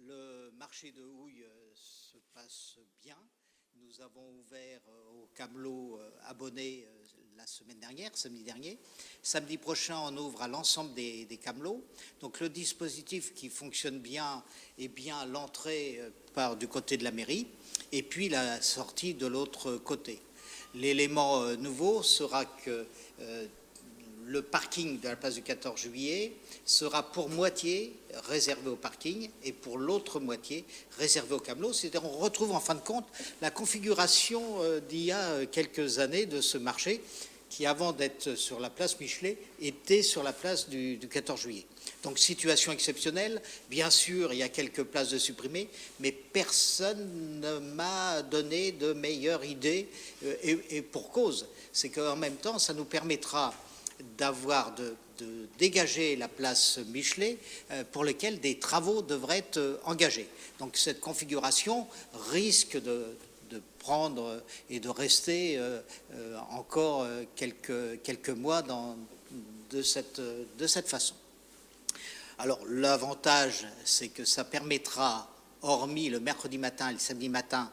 Le marché de houille se passe bien. Nous avons ouvert aux camelots abonnés la semaine dernière, samedi dernier. Samedi prochain, on ouvre à l'ensemble des camelots. Donc le dispositif qui fonctionne bien est bien l'entrée par du côté de la mairie et puis la sortie de l'autre côté. L'élément nouveau sera que le parking de la place du 14 juillet sera pour moitié réservé au parking et pour l'autre moitié réservé aux camelots. C'est-à-dire on retrouve en fin de compte la configuration d'il y a quelques années de ce marché qui, avant d'être sur la place Michelet, était sur la place du 14 juillet. Donc situation exceptionnelle, bien sûr il y a quelques places de supprimer, mais personne ne m'a donné de meilleure idée et pour cause. C'est qu'en même temps ça nous permettra d'avoir de dégager la place Michelet pour lesquels des travaux devraient être engagés. Donc cette configuration risque de prendre et de rester encore quelques mois de cette façon. Alors l'avantage, c'est que ça permettra, hormis le mercredi matin et le samedi matin,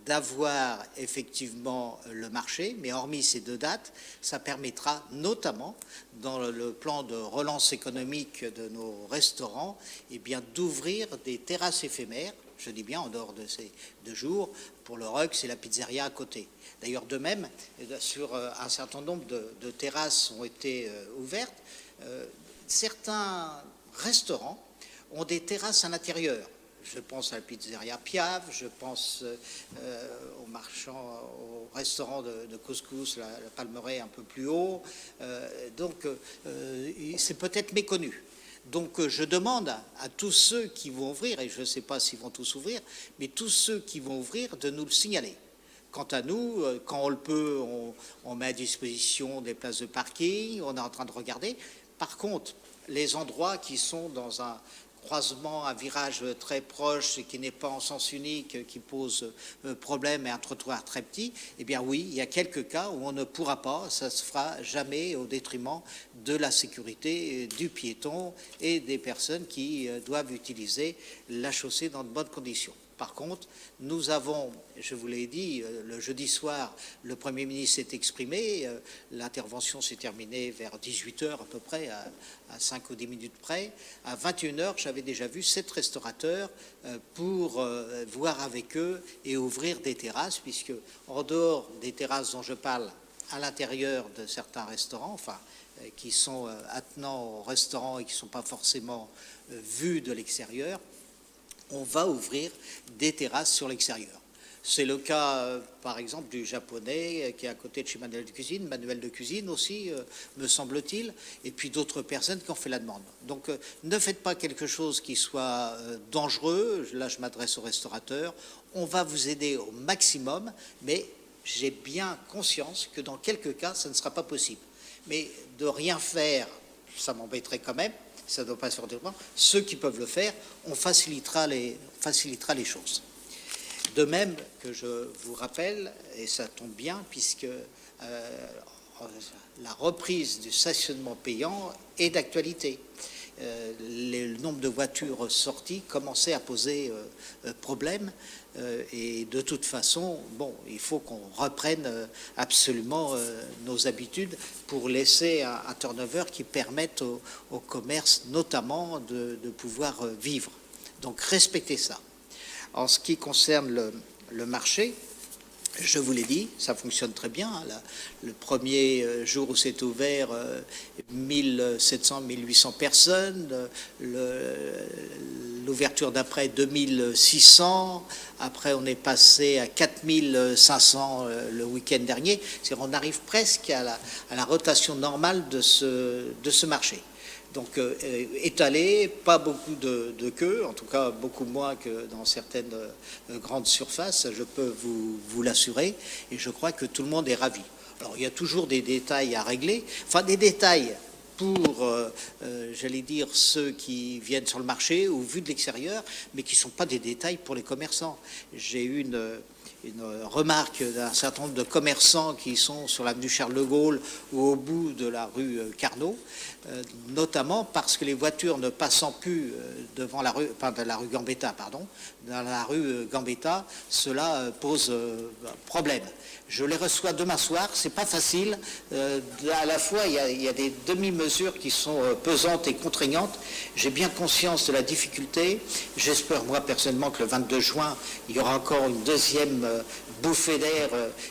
d'avoir effectivement le marché, mais hormis ces deux dates, ça permettra notamment, dans le plan de relance économique de nos restaurants, eh bien, d'ouvrir des terrasses éphémères, je dis bien en dehors de ces 2 jours, pour le Rux et la pizzeria à côté. D'ailleurs, de même, sur un certain nombre de terrasses ont été ouvertes. Certains restaurants ont des terrasses à l'intérieur. Je pense à la pizzeria Piave, je pense aux marchands, au restaurant de couscous, la Palmeraie un peu plus haut. Donc, c'est peut-être méconnu. Donc, je demande à tous ceux qui vont ouvrir, et je ne sais pas s'ils vont tous ouvrir, mais tous ceux qui vont ouvrir, de nous le signaler. Quant à nous, quand on le peut, on met à disposition des places de parking, on est en train de regarder. Par contre, les endroits qui sont dans un croisement, un virage très proche et qui n'est pas en sens unique, qui pose problème et un trottoir très petit, eh bien oui, il y a quelques cas où on ne pourra pas, ça se fera jamais au détriment de la sécurité du piéton et des personnes qui doivent utiliser la chaussée dans de bonnes conditions. Par contre, nous avons, je vous l'ai dit, le jeudi soir, le Premier ministre s'est exprimé, l'intervention s'est terminée vers 18h à peu près, à 5 ou 10 minutes près. À 21h, j'avais déjà vu 7 restaurateurs pour voir avec eux et ouvrir des terrasses, puisque en dehors des terrasses dont je parle, à l'intérieur de certains restaurants, enfin, qui sont attenants au restaurant et qui ne sont pas forcément vus de l'extérieur, on va ouvrir des terrasses sur l'extérieur. C'est le cas, par exemple, du japonais qui est à côté de chez Manuel de Cuisine aussi, me semble-t-il, et puis d'autres personnes qui ont fait la demande. Donc, ne faites pas quelque chose qui soit dangereux. Là, je m'adresse aux restaurateurs. On va vous aider au maximum, mais j'ai bien conscience que dans quelques cas, ça ne sera pas possible. Mais de rien faire, ça m'embêterait quand même. Ça ne doit pas se faire directement. Ceux qui peuvent le faire, on facilitera les choses. De même que je vous rappelle, et ça tombe bien, puisque la reprise du stationnement payant est d'actualité. Le nombre de voitures sorties commençait à poser problème et de toute façon, bon, il faut qu'on reprenne absolument nos habitudes pour laisser un turnover qui permette au commerce notamment de pouvoir vivre. Donc respectez ça. En ce qui concerne le marché, je vous l'ai dit, ça fonctionne très bien. Le premier jour où c'est ouvert, 1700, 1800 personnes. L'ouverture d'après, 2600. Après, on est passé à 4500 le week-end dernier. C'est-à-dire, on arrive presque à la rotation normale de ce marché. Donc étalé, pas beaucoup de queues, en tout cas beaucoup moins que dans certaines grandes surfaces, je peux vous l'assurer, et je crois que tout le monde est ravi. Alors il y a toujours des détails à régler, enfin des détails pour, j'allais dire, ceux qui viennent sur le marché ou vus de l'extérieur, mais qui ne sont pas des détails pour les commerçants. J'ai eu une remarque d'un certain nombre de commerçants qui sont sur l'avenue Charles de Gaulle ou au bout de la rue Carnot, notamment parce que les voitures ne passant plus devant la rue, enfin de la rue Gambetta, pardon, dans la rue Gambetta, cela pose problème. Je les reçois demain soir, c'est pas facile. À la fois, il y a des demi-mesures qui sont pesantes et contraignantes. J'ai bien conscience de la difficulté. J'espère, moi, personnellement, que le 22 juin, il y aura encore une deuxième bouffée d'air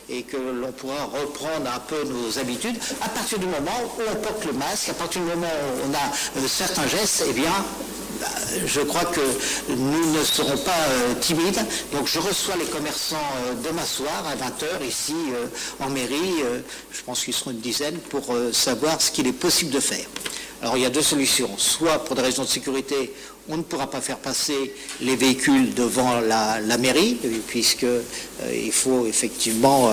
et que l'on pourra reprendre un peu nos habitudes. À partir du moment où on porte le masque, à partir du moment où on a certains gestes, eh bien, je crois que nous ne serons pas timides. Donc je reçois les commerçants demain soir à 20h ici en mairie. Je pense qu'ils seront une dizaine pour savoir ce qu'il est possible de faire. Alors il y a deux solutions. Soit pour des raisons de sécurité, on ne pourra pas faire passer les véhicules devant la mairie, puisqu'il faut effectivement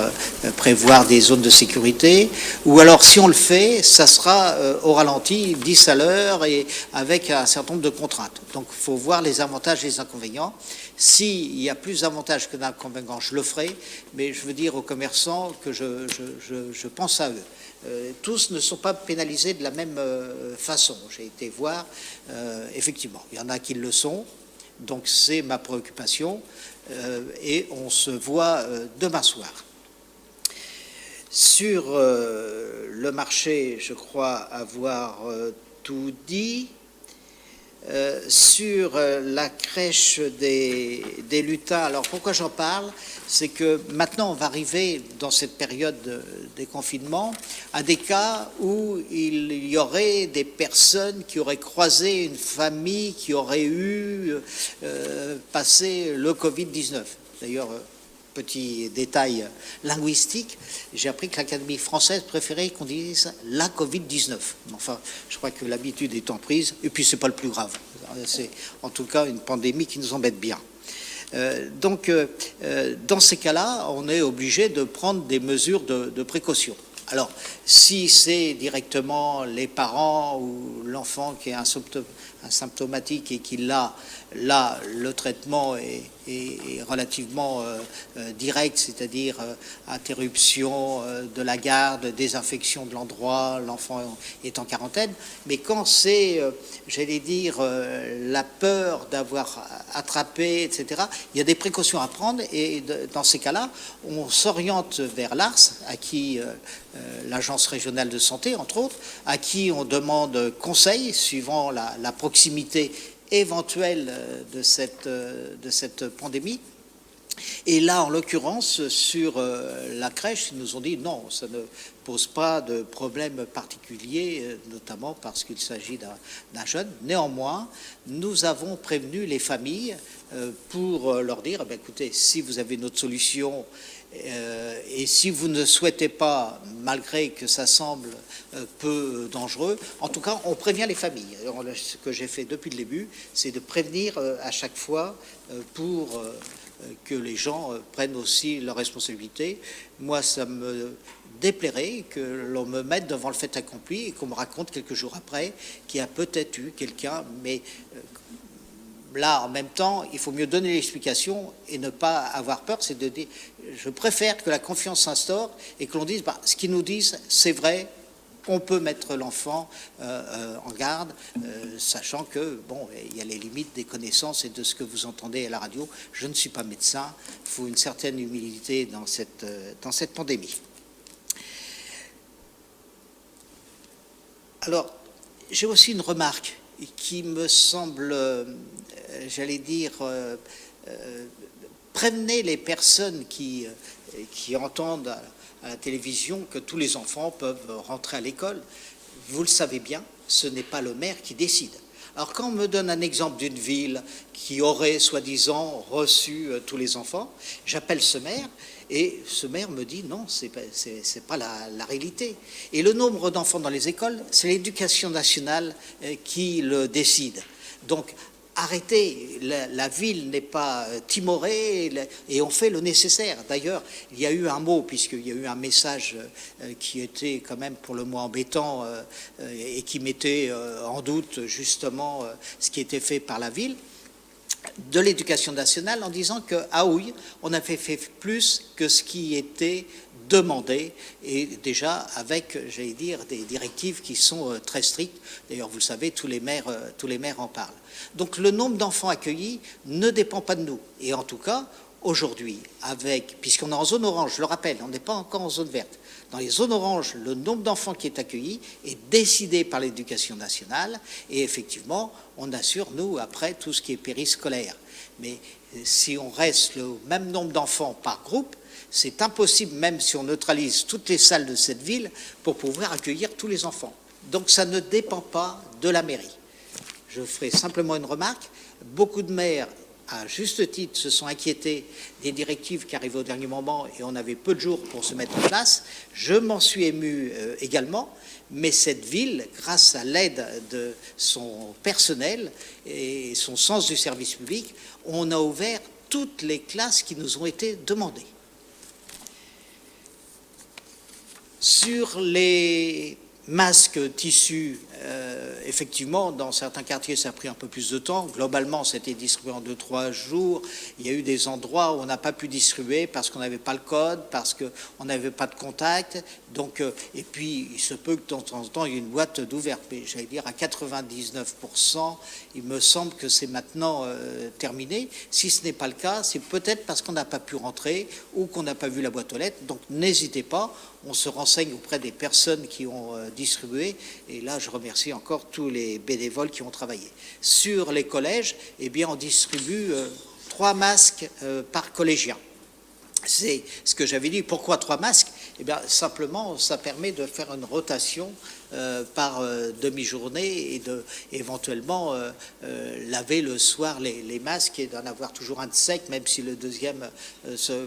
prévoir des zones de sécurité. Ou alors, si on le fait, ça sera au ralenti, 10 à l'heure, et avec un certain nombre de contraintes. Donc, il faut voir les avantages et les inconvénients. S'il y a plus d'avantages que d'inconvénients, je le ferai, mais je veux dire aux commerçants que je pense à eux. Tous ne sont pas pénalisés de la même façon. J'ai été voir, effectivement, il y en a qui le sont, donc c'est ma préoccupation, et on se voit demain soir. Sur le marché, je crois avoir tout dit. Sur la crèche des lutins, alors pourquoi j'en parle? C'est que maintenant on va arriver dans cette période des confinements à des cas où il y aurait des personnes qui auraient croisé une famille qui aurait eu passé le Covid-19. D'ailleurs, petit détail linguistique, j'ai appris que l'Académie française préférait qu'on dise la Covid-19. Enfin, je crois que l'habitude étant prise, et puis c'est pas le plus grave. C'est en tout cas une pandémie qui nous embête bien. Donc, dans ces cas-là, on est obligé de prendre des mesures de précaution. Alors, si c'est directement les parents ou l'enfant qui est asymptomatique et qui l'a, là, le traitement est relativement direct, c'est-à-dire interruption de la garde, désinfection de l'endroit, l'enfant est en quarantaine. Mais quand c'est, j'allais dire, la peur d'avoir attrapé, etc., il y a des précautions à prendre et dans ces cas-là, on s'oriente vers l'ARS, à qui l'Agence régionale de santé, entre autres, à qui on demande conseil suivant la proximité éventuelle de cette pandémie. Et là, en l'occurrence, sur la crèche, ils nous ont dit non, ça ne pose pas de problème particulier, notamment parce qu'il s'agit d'un jeune. Néanmoins, nous avons prévenu les familles pour leur dire, écoutez, si vous avez une autre solution, et si vous ne souhaitez pas, malgré que ça semble peu dangereux, en tout cas, on prévient les familles. Alors, ce que j'ai fait depuis le début, c'est de prévenir à chaque fois pour que les gens prennent aussi leurs responsabilités. Moi, ça me déplairait que l'on me mette devant le fait accompli et qu'on me raconte quelques jours après qu'il y a peut-être eu quelqu'un, mais là, en même temps, il faut mieux donner l'explication et ne pas avoir peur. C'est de dire, je préfère que la confiance s'instaure et que l'on dise, ce qu'ils nous disent, c'est vrai, on peut mettre l'enfant en garde, sachant que, bon, il y a les limites des connaissances et de ce que vous entendez à la radio. Je ne suis pas médecin, il faut une certaine humilité dans cette pandémie. Alors, j'ai aussi une remarque qui me semble, j'allais dire, prévenez les personnes qui entendent à la télévision que tous les enfants peuvent rentrer à l'école. Vous le savez bien, ce n'est pas le maire qui décide. Alors quand on me donne un exemple d'une ville qui aurait soi-disant reçu tous les enfants, j'appelle ce maire et ce maire me dit non, c'est pas la réalité. Et le nombre d'enfants dans les écoles, c'est l'éducation nationale qui le décide. Donc arrêtez, la ville n'est pas timorée et on fait le nécessaire. D'ailleurs, il y a eu un mot, puisqu'il y a eu un message qui était quand même pour le moins embêtant et qui mettait en doute justement ce qui était fait par la ville, de l'éducation nationale, en disant qu'à Houille, on avait fait plus que ce qui était demandé, et déjà avec, j'allais dire, des directives qui sont très strictes. D'ailleurs, vous le savez, tous les maires en parlent. Donc le nombre d'enfants accueillis ne dépend pas de nous. Et en tout cas, aujourd'hui, puisqu'on est en zone orange, je le rappelle, on n'est pas encore en zone verte. Dans les zones oranges, le nombre d'enfants qui est accueilli est décidé par l'éducation nationale, et effectivement, on assure, nous, après, tout ce qui est périscolaire. Mais si on reste le même nombre d'enfants par groupe, c'est impossible, même si on neutralise toutes les salles de cette ville, pour pouvoir accueillir tous les enfants. Donc ça ne dépend pas de la mairie. Je ferai simplement une remarque. Beaucoup de maires, à juste titre, se sont inquiétés des directives qui arrivaient au dernier moment et on avait peu de jours pour se mettre en place. Je m'en suis ému également, mais cette ville, grâce à l'aide de son personnel et son sens du service public, on a ouvert toutes les classes qui nous ont été demandées. Sur les masques tissus, effectivement, dans certains quartiers, ça a pris un peu plus de temps. Globalement, c'était distribué en 2-3 jours. Il y a eu des endroits où on n'a pas pu distribuer parce qu'on n'avait pas le code, parce qu'on n'avait pas de contact. Donc, et puis, il se peut que de temps en temps, il y ait une boîte d'ouverte. Mais j'allais dire, à 99%, il me semble que c'est maintenant terminé. Si ce n'est pas le cas, c'est peut-être parce qu'on n'a pas pu rentrer ou qu'on n'a pas vu la boîte aux lettres. Donc, n'hésitez pas. On se renseigne auprès des personnes qui ont distribué. Et là, je remercie encore tous les bénévoles qui ont travaillé. Sur les collèges, eh bien, on distribue 3 masques par collégien. C'est ce que j'avais dit. Pourquoi 3 masques? Eh bien, simplement, ça permet de faire une rotation par demi-journée et de éventuellement laver le soir les masques et d'en avoir toujours un de sec, même si le deuxième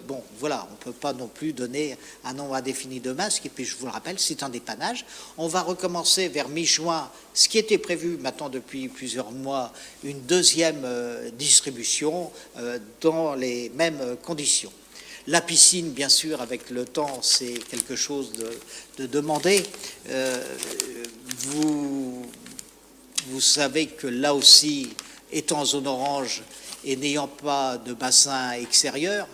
bon, voilà, on ne peut pas non plus donner un nombre indéfini de masques. Et puis, je vous le rappelle, c'est un dépannage. On va recommencer vers mi-juin, ce qui était prévu maintenant depuis plusieurs mois, une deuxième distribution dans les mêmes conditions. La piscine, bien sûr, avec le temps, c'est quelque chose de demandé. Vous savez que là aussi, étant en zone orange et n'ayant pas de bassin extérieur,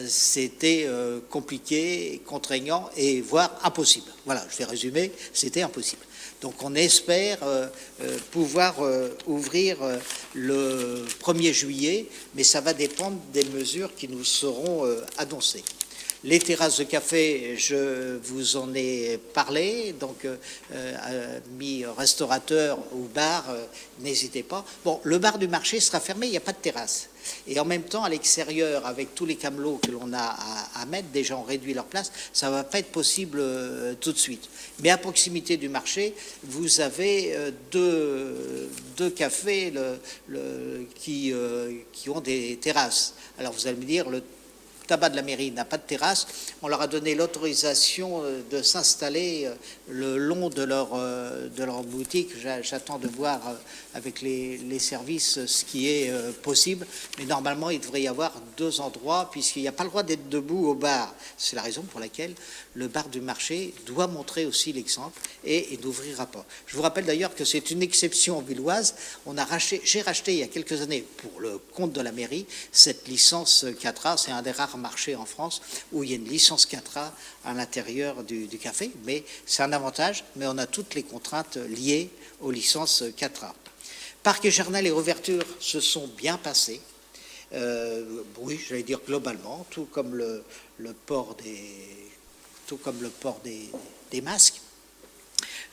c'était compliqué, contraignant et voire impossible. Voilà, je vais résumer, c'était impossible. Donc on espère pouvoir ouvrir le 1er juillet, mais ça va dépendre des mesures qui nous seront annoncées. Les terrasses de café, je vous en ai parlé, donc amis restaurateurs ou bars, n'hésitez pas. Bon, le bar du marché sera fermé, il n'y a pas de terrasse. Et en même temps, à l'extérieur, avec tous les camelots que l'on a à mettre, des gens ont réduit leur place, ça ne va pas être possible tout de suite. Mais à proximité du marché, vous avez deux cafés qui ont des terrasses. Alors vous allez me dire, le tabac de la mairie n'a pas de terrasse. On leur a donné l'autorisation de s'installer le long de leur boutique. J'attends de voir avec les services ce qui est possible. Mais normalement, il devrait y avoir 2 endroits puisqu'il n'y a pas le droit d'être debout au bar. C'est la raison pour laquelle le bar du marché doit montrer aussi l'exemple et n'ouvrira pas. Je vous rappelle d'ailleurs que c'est une exception villoise. J'ai racheté il y a quelques années pour le compte de la mairie cette licence 4A. C'est un des rares marchés en France où il y a une licence 4A à l'intérieur du café, mais c'est un avantage, mais on a toutes les contraintes liées aux licences 4A. Parc et jardin, les réouvertures se sont bien passées. Oui, j'allais dire globalement, tout comme le port des masques.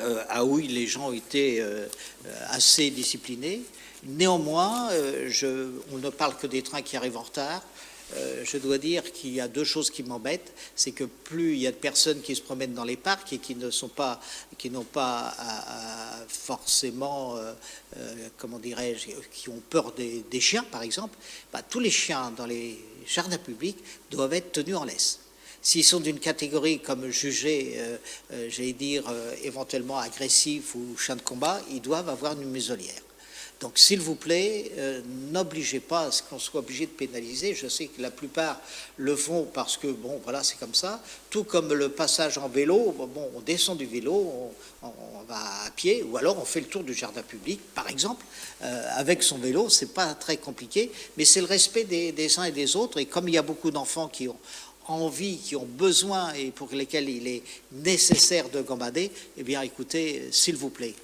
À Houille, les gens ont été assez disciplinés. Néanmoins, on ne parle que des trains qui arrivent en retard. Je dois dire qu'il y a 2 choses qui m'embêtent, c'est que plus il y a de personnes qui se promènent dans les parcs et qui n'ont pas forcément, comment dirais-je, qui ont peur des chiens par exemple, tous les chiens dans les jardins publics doivent être tenus en laisse. S'ils sont d'une catégorie comme jugés, j'allais dire, éventuellement agressifs ou chiens de combat, ils doivent avoir une muselière. Donc, s'il vous plaît, n'obligez pas à ce qu'on soit obligé de pénaliser. Je sais que la plupart le font parce que, bon, voilà, c'est comme ça. Tout comme le passage en vélo, bon, on descend du vélo, on va à pied, ou alors on fait le tour du jardin public, par exemple, avec son vélo. C'est pas très compliqué, mais c'est le respect des uns et des autres. Et comme il y a beaucoup d'enfants qui ont envie, qui ont besoin et pour lesquels il est nécessaire de gambader, eh bien, écoutez, s'il vous plaît,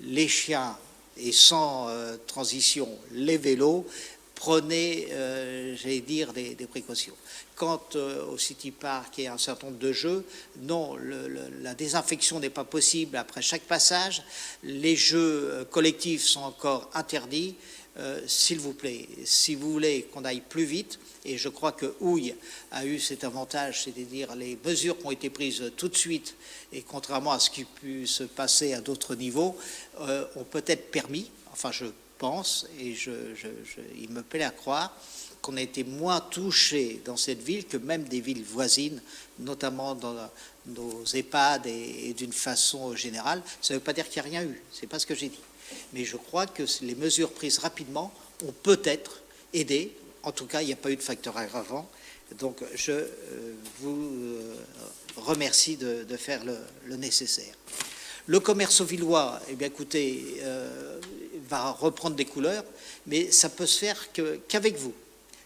les chiens et sans transition, les vélos, prenez, j'allais dire, des précautions. Quant au City Park et un certain nombre de jeux, non, la désinfection n'est pas possible après chaque passage. Les jeux collectifs sont encore interdits. S'il vous plaît, si vous voulez qu'on aille plus vite, et je crois que Houille a eu cet avantage, c'est-à-dire les mesures qui ont été prises tout de suite, et contrairement à ce qui peut se passer à d'autres niveaux, ont peut-être permis, enfin je pense, et il me plaît à croire, qu'on a été moins touché dans cette ville que même des villes voisines, notamment dans nos EHPAD et d'une façon générale. Ça ne veut pas dire qu'il n'y a rien eu, c'est pas ce que j'ai dit. Mais je crois que les mesures prises rapidement ont peut-être aidé. En tout cas, il n'y a pas eu de facteur aggravant. Donc, je vous remercie de faire le nécessaire. Le commerce au Villois, eh bien, écoutez, va reprendre des couleurs, mais ça peut se faire qu'avec vous.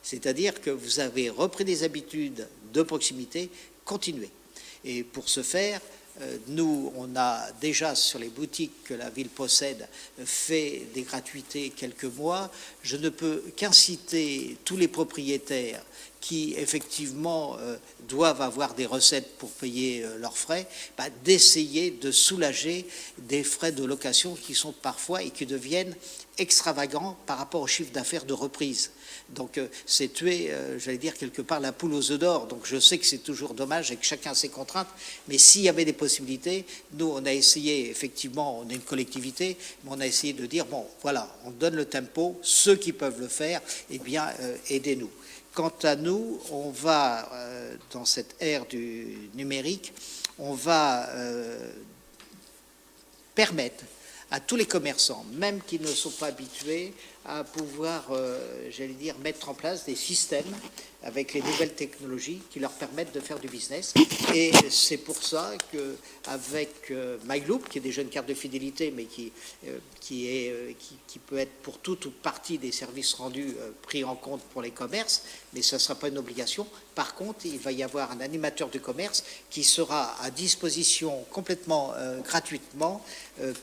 C'est-à-dire que vous avez repris des habitudes de proximité, continuez. Et pour ce faire, nous, on a déjà sur les boutiques que la ville possède fait des gratuités quelques mois. Je ne peux qu'inciter tous les propriétaires qui effectivement doivent avoir des recettes pour payer leurs frais, d'essayer de soulager des frais de location qui sont parfois et qui deviennent extravagants par rapport au chiffre d'affaires de reprise. Donc c'est tuer, j'allais dire quelque part, la poule aux œufs d'or. Donc je sais que c'est toujours dommage et que chacun a ses contraintes, mais s'il y avait des possibilités, nous on a essayé, effectivement, on est une collectivité, mais on a essayé de dire, bon voilà, on donne le tempo, ceux qui peuvent le faire, eh bien aidez-nous. Quant à nous, on va, dans cette ère du numérique, on va permettre à tous les commerçants, même qui ne sont pas habitués, à pouvoir, j'allais dire, mettre en place des systèmes avec les nouvelles technologies qui leur permettent de faire du business. Et c'est pour ça qu'avec MyLoop, qui est déjà une carte de fidélité, mais qui peut être pour toute ou partie des services rendus pris en compte pour les commerces, mais ça ne sera pas une obligation. Par contre, il va y avoir un animateur du commerce qui sera à disposition complètement gratuitement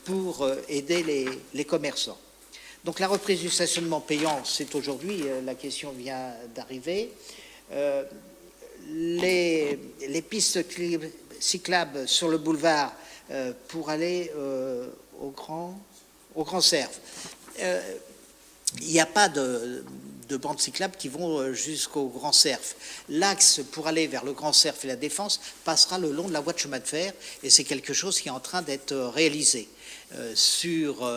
pour aider les commerçants. Donc la reprise du stationnement payant, c'est aujourd'hui, la question vient d'arriver. Les pistes cyclables sur le boulevard pour aller au Grand Cerf. Il n'y a pas de bandes cyclables qui vont jusqu'au Grand Cerf. L'axe pour aller vers le Grand Cerf et la Défense passera le long de la voie de chemin de fer et c'est quelque chose qui est en train d'être réalisé. Sur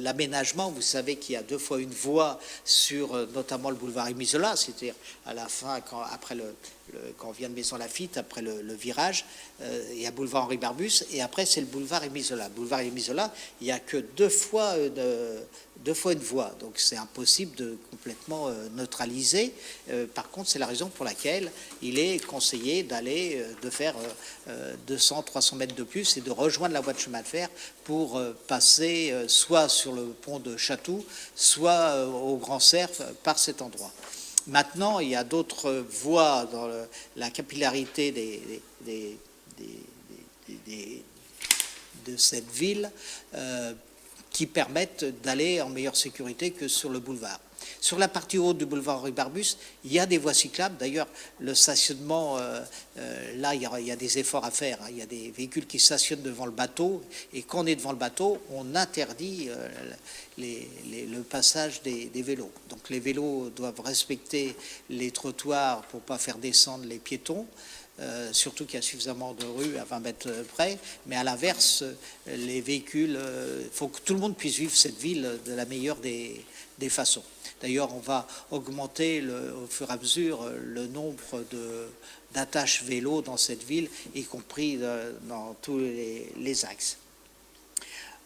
l'aménagement, vous savez qu'il y a 2 fois une voie sur notamment le boulevard Émile Zola, c'est-à-dire à la fin, quand on vient de Maison Lafitte, après le virage, il y a boulevard Henri Barbus, et après c'est le boulevard Émile Zola. Boulevard Émile Zola, il n'y a que 2 fois une voie, donc c'est impossible de complètement neutraliser. Par contre, c'est la raison pour laquelle il est conseillé de faire 200-300 mètres de plus et de rejoindre la voie de chemin de fer pour passer soit sur le pont de Chatou, soit au Grand Cerf par cet endroit. Maintenant, il y a d'autres voies dans la capillarité de cette ville qui permettent d'aller en meilleure sécurité que sur le boulevard. Sur la partie haute du boulevard Henri Barbus, il y a des voies cyclables. D'ailleurs, le stationnement, là, il y a des efforts à faire. Il y a des véhicules qui stationnent devant le bateau. Et quand on est devant le bateau, on interdit le passage des vélos. Donc les vélos doivent respecter les trottoirs pour ne pas faire descendre les piétons. Surtout qu'il y a suffisamment de rues à 20 mètres près, mais à l'inverse, les véhicules, il faut que tout le monde puisse vivre cette ville de la meilleure des façons. D'ailleurs, on va augmenter au fur et à mesure le nombre d'attaches vélos dans cette ville, y compris dans tous les axes.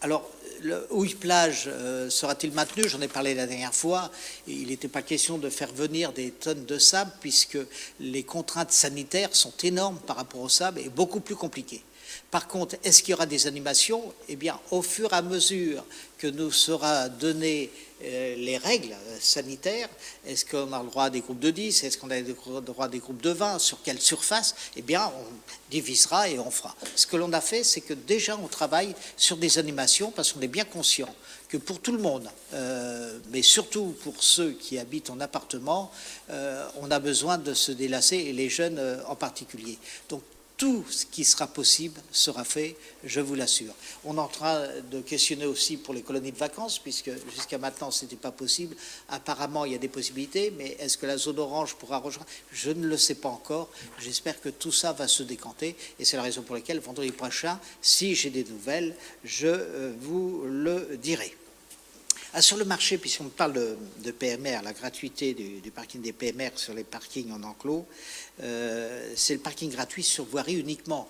Alors, le houille-plage sera-t-il maintenu? J'en ai parlé la dernière fois. Il n'était pas question de faire venir des tonnes de sable puisque les contraintes sanitaires sont énormes par rapport au sable et beaucoup plus compliquées. Par contre, est-ce qu'il y aura des animations? Eh bien, au fur et à mesure que nous sera donné les règles sanitaires, est-ce qu'on a le droit à des groupes de 10, est-ce qu'on a le droit à des groupes de 20, sur quelle surface? Eh bien, on divisera et on fera. Ce que l'on a fait, c'est que déjà on travaille sur des animations parce qu'on est bien conscient que pour tout le monde, mais surtout pour ceux qui habitent en appartement, on a besoin de se délasser, et les jeunes en particulier. Donc, tout ce qui sera possible sera fait, je vous l'assure. On est en train de questionner aussi pour les colonies de vacances, puisque jusqu'à maintenant, ce n'était pas possible. Apparemment, il y a des possibilités, mais est-ce que la zone orange pourra rejoindre? Je ne le sais pas encore. J'espère que tout ça va se décanter, et c'est la raison pour laquelle, vendredi prochain, si j'ai des nouvelles, je vous le dirai. Ah, sur le marché, puisqu'on parle de PMR, la gratuité du parking des PMR sur les parkings en enclos, c'est le parking gratuit sur voirie uniquement,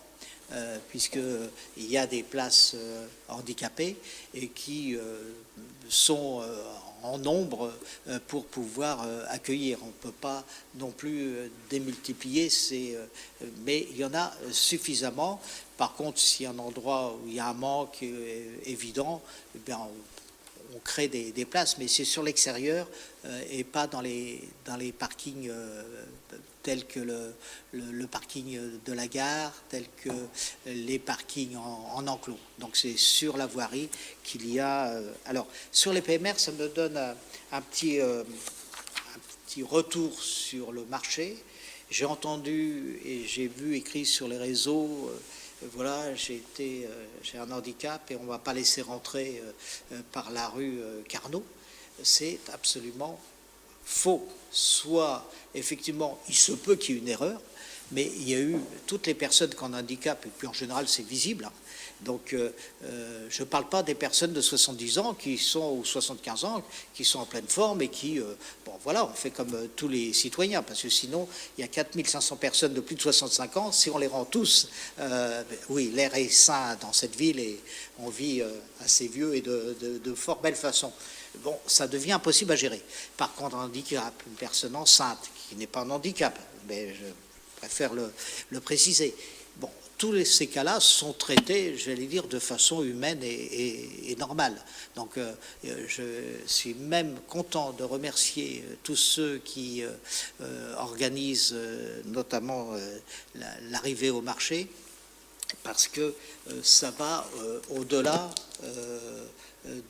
puisqu'il y a des places handicapées et qui sont en nombre pour pouvoir accueillir. On ne peut pas non plus démultiplier, mais il y en a suffisamment. Par contre, s'il y a un endroit où il y a un manque évident, eh bien, on crée des places, mais c'est sur l'extérieur et pas dans les parkings tels que le parking de la gare, tels que les parkings en enclos. Donc c'est sur la voirie qu'il y a... alors, sur les PMR, ça me donne un petit retour sur le marché. J'ai entendu et j'ai vu écrit sur les réseaux... voilà, j'ai un handicap et on ne va pas laisser rentrer par la rue Carnot. C'est absolument faux. Soit, effectivement, il se peut qu'il y ait une erreur, mais il y a eu toutes les personnes qui ont un handicap, et puis en général, c'est visible. Hein. Donc, je ne parle pas des personnes de 70 ans ou 75 ans qui sont en pleine forme et qui, bon voilà, on fait comme tous les citoyens, parce que sinon, il y a 4500 personnes de plus de 65 ans, si on les rend tous, oui, l'air est sain dans cette ville et on vit assez vieux et de fort belle façon. Bon, ça devient impossible à gérer. Par contre, un handicap, une personne enceinte, qui n'est pas un handicap, mais je préfère le préciser, bon, tous ces cas-là sont traités, j'allais dire, de façon humaine et normale. Donc, je suis même content de remercier tous ceux qui organisent notamment l'arrivée au marché, parce que ça va au-delà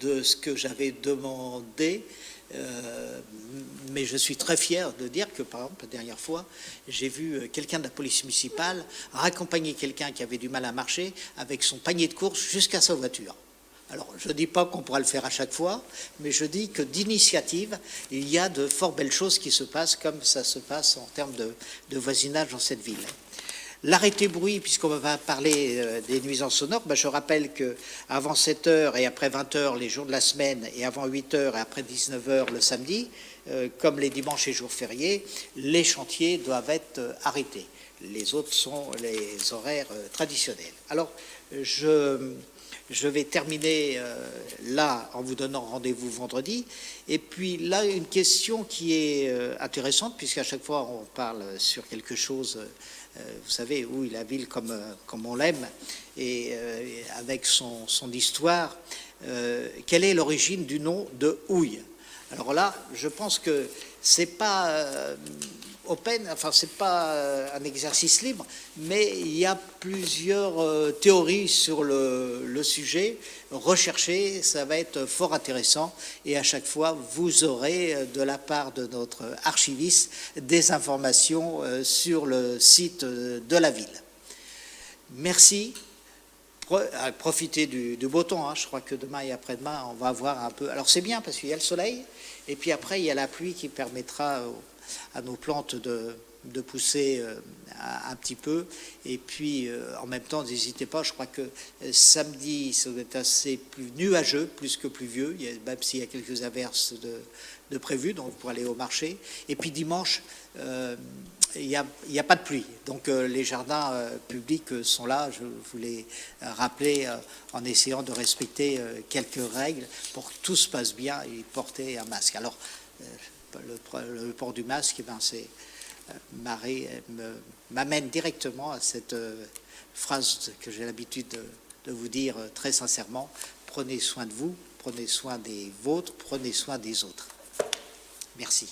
de ce que j'avais demandé. Mais je suis très fier de dire que, par exemple, la dernière fois, j'ai vu quelqu'un de la police municipale raccompagner quelqu'un qui avait du mal à marcher avec son panier de course jusqu'à sa voiture. Alors, je ne dis pas qu'on pourra le faire à chaque fois, mais je dis que d'initiative, il y a de fort belles choses qui se passent, comme ça se passe en termes de voisinage dans cette ville. L'arrêté bruit, puisqu'on va parler des nuisances sonores, je rappelle qu'avant 7h et après 20h les jours de la semaine, et avant 8h et après 19h le samedi, comme les dimanches et jours fériés, les chantiers doivent être arrêtés. Les autres sont les horaires traditionnels. Alors, je vais terminer là en vous donnant rendez-vous vendredi. Et puis là, une question qui est intéressante, puisqu'à chaque fois on parle sur quelque chose... vous savez, oui, la ville comme on l'aime, et avec son histoire, quelle est l'origine du nom de Houille? Alors là, je pense que c'est pas c'est pas un exercice libre, mais il y a plusieurs théories sur le sujet. Recherchez, ça va être fort intéressant, et à chaque fois, vous aurez de la part de notre archiviste des informations sur le site de la ville. Merci. Profitez du beau temps, hein. Je crois que demain et après-demain, on va avoir un peu... Alors c'est bien parce qu'il y a le soleil, et puis après, il y a la pluie qui permettra à nos plantes de pousser un petit peu. Et puis, en même temps, n'hésitez pas, je crois que samedi, ça doit être assez plus nuageux, plus que pluvieux, même s'il y a quelques averses de prévues, donc pour aller au marché. Et puis dimanche, Il n'y a pas de pluie. Donc les jardins publics sont là. Je voulais rappeler en essayant de respecter quelques règles pour que tout se passe bien et porter un masque. Alors, le port du masque, eh ben, m'amène directement à cette phrase que j'ai l'habitude de vous dire très sincèrement. Prenez soin de vous, prenez soin des vôtres, prenez soin des autres. Merci.